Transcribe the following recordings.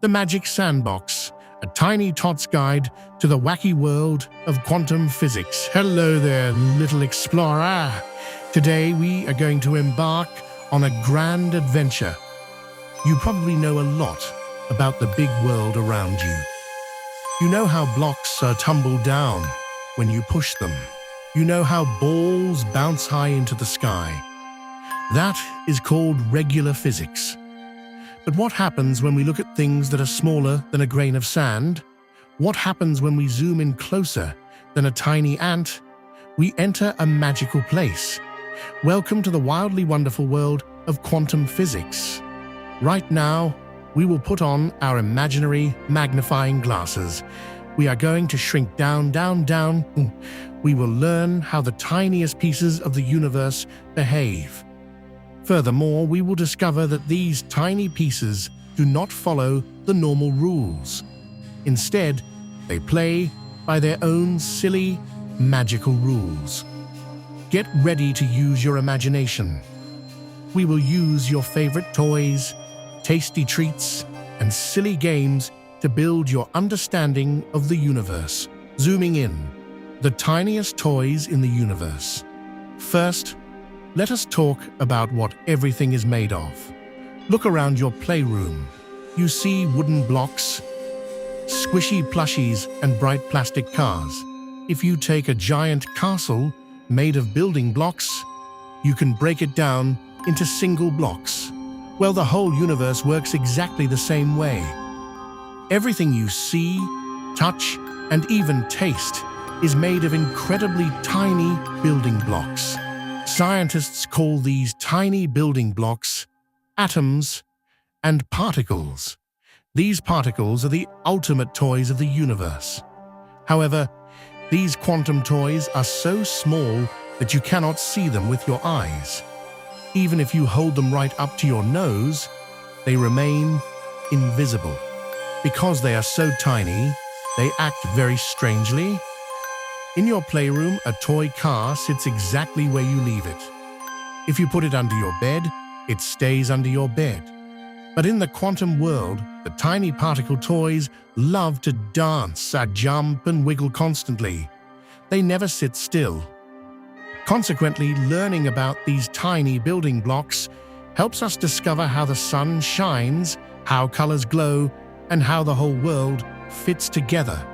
the Magic Sandbox, a tiny tot's guide to the wacky world of quantum physics. Hello there, little explorer. Today we are going to embark on a grand adventure. You probably know a lot about the big world around you. You know how blocks are tumbled down when you push them. You know how balls bounce high into the sky. That is called regular physics. But what happens when we look at things that are smaller than a grain of sand? What happens when we zoom in closer than a tiny ant? We enter a magical place. Welcome to the wildly wonderful world of quantum physics. Right now, we will put on our imaginary magnifying glasses. We are going to shrink down, down, down. We will learn how the tiniest pieces of the universe behave. Furthermore, we will discover that these tiny pieces do not follow the normal rules. Instead, they play by their own silly, magical rules. Get ready to use your imagination. We will use your favorite toys, tasty treats, and silly games to build your understanding of the universe. Zooming in, the tiniest toys in the universe. First, let us talk about what everything is made of. Look around your playroom. You see wooden blocks, squishy plushies, and bright plastic cars. If you take a giant castle made of building blocks, you can break it down into single blocks. Well, the whole universe works exactly the same way. Everything you see, touch, and even taste is made of incredibly tiny building blocks. Scientists call these tiny building blocks atoms and particles. These particles are the ultimate toys of the universe. However, these quantum toys are so small that you cannot see them with your eyes. Even if you hold them right up to your nose, they remain invisible. Because they are so tiny, they act very strangely. In your playroom, a toy car sits exactly where you leave it. If you put it under your bed, it stays under your bed. But in the quantum world, the tiny particle toys love to dance, jump, and wiggle constantly. They never sit still. Consequently, learning about these tiny building blocks helps us discover how the sun shines, how colors glow, and how the whole world fits together.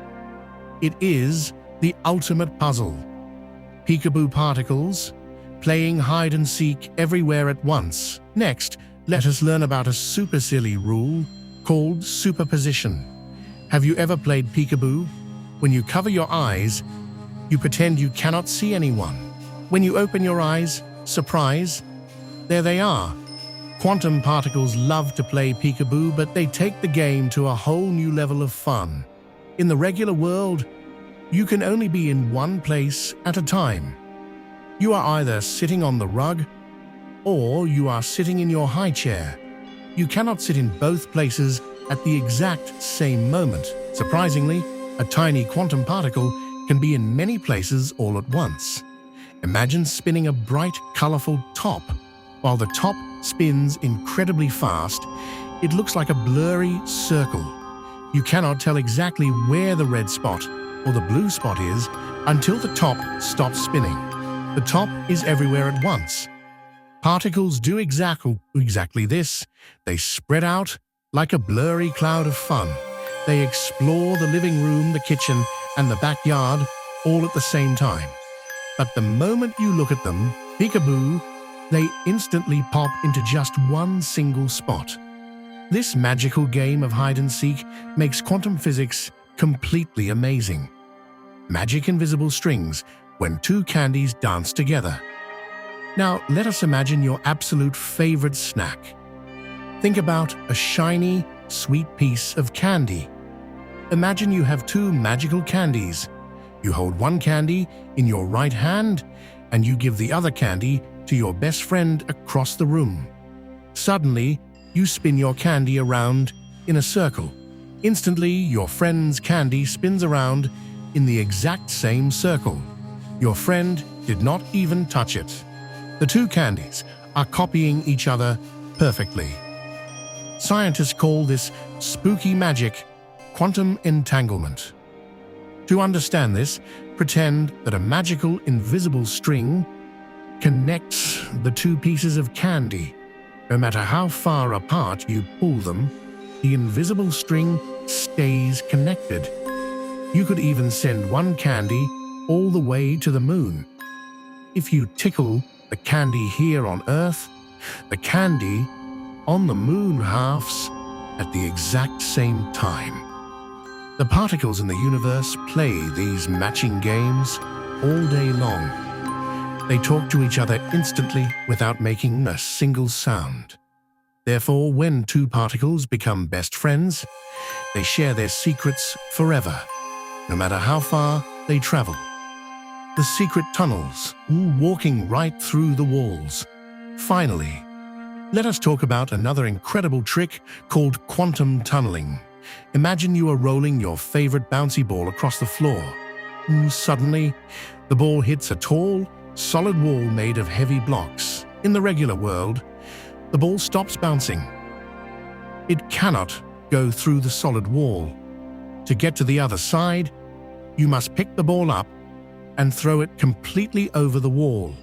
It is the ultimate puzzle. Peekaboo particles, playing hide and seek everywhere at once. Next, let us learn about a super silly rule called superposition. Have you ever played peekaboo? When you cover your eyes, you pretend you cannot see anyone. When you open your eyes, surprise, there they are. Quantum particles love to play peekaboo, but they take the game to a whole new level of fun. In the regular world, you can only be in one place at a time. You are either sitting on the rug, or you are sitting in your high chair. You cannot sit in both places at the exact same moment. Surprisingly, a tiny quantum particle can be in many places all at once. Imagine spinning a bright, colorful top. While the top spins incredibly fast, it looks like a blurry circle. You cannot tell exactly where the red spot or the blue spot is until the top stops spinning. The top is everywhere at once. Particles do exactly this. They spread out like a blurry cloud of fun. They explore the living room, the kitchen, and the backyard all at the same time. But the moment you look at them, peekaboo, they instantly pop into just one single spot. This magical game of hide and seek makes quantum physics completely amazing. Magic invisible strings when two candies dance together. Now, let us imagine your absolute favorite snack. Think about a shiny, sweet piece of candy. Imagine you have two magical candies. You hold one candy in your right hand, and you give the other candy to your best friend across the room. Suddenly, you spin your candy around in a circle. Instantly, your friend's candy spins around in the exact same circle. Your friend did not even touch it. The two candies are copying each other perfectly. Scientists call this spooky magic, quantum entanglement. To understand this, pretend that a magical invisible string connects the two pieces of candy. No matter how far apart you pull them, the invisible string stays connected. You could even send one candy all the way to the moon. If you tickle the candy here on Earth, the candy on the moon halves at the exact same time. The particles in the universe play these matching games all day long. They talk to each other instantly without making a single sound. Therefore, when two particles become best friends, they share their secrets forever, no matter how far they travel. The secret tunnels, walking right through the walls. Finally, let us talk about another incredible trick called quantum tunneling. Imagine you are rolling your favorite bouncy ball across the floor. Suddenly, the ball hits a tall, solid wall made of heavy blocks. In the regular world, the ball stops bouncing. It cannot go through the solid wall. To get to the other side, you must pick the ball up and throw it completely over the wall.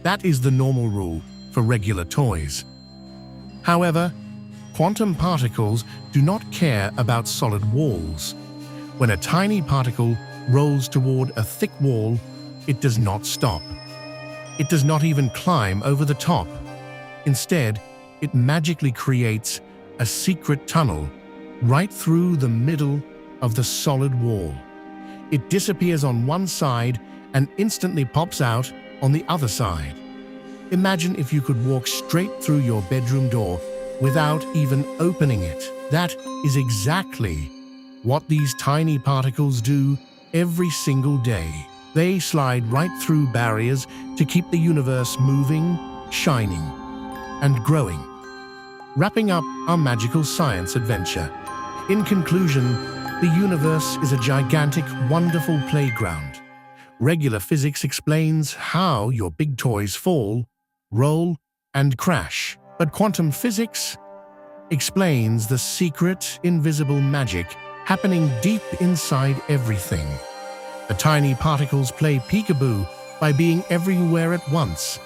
That is the normal rule for regular toys. However, quantum particles do not care about solid walls. When a tiny particle rolls toward a thick wall, it does not stop. It does not even climb over the top. Instead, it magically creates a secret tunnel right through the middle of the solid wall. It disappears on one side and instantly pops out on the other side. Imagine if you could walk straight through your bedroom door without even opening it. That is exactly what these tiny particles do every single day. They slide right through barriers to keep the universe moving, shining, and growing. Wrapping up our magical science adventure. In conclusion, the universe is a gigantic, wonderful playground. Regular physics explains how your big toys fall, roll, and crash. But quantum physics explains the secret, invisible magic happening deep inside everything. The tiny particles play peekaboo by being everywhere at once.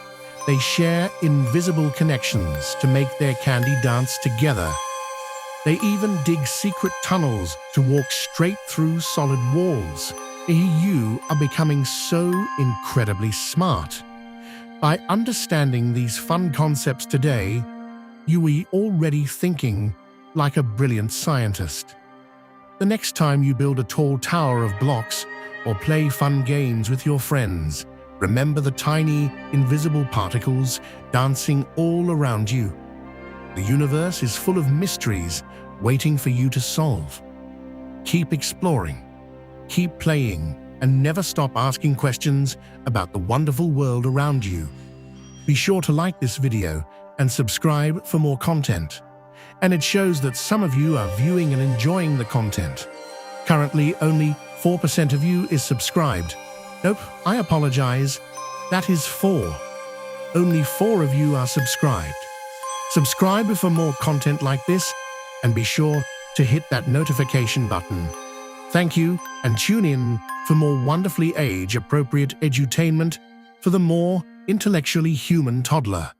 They share invisible connections to make their candy dance together. They even dig secret tunnels to walk straight through solid walls. You are becoming so incredibly smart. By understanding these fun concepts today, you are already thinking like a brilliant scientist. The next time you build a tall tower of blocks or play fun games with your friends, remember the tiny, invisible particles dancing all around you. The universe is full of mysteries waiting for you to solve. Keep exploring, keep playing, and never stop asking questions about the wonderful world around you. Be sure to like this video and subscribe for more content. And it shows that some of you are viewing and enjoying the content. Currently, only 4% of you is subscribed. Nope, I apologize. That is 4. Only 4 of you are subscribed. Subscribe for more content like this, and be sure to hit that notification button. Thank you, and tune in for more wonderfully age-appropriate edutainment for the more intellectually human toddler.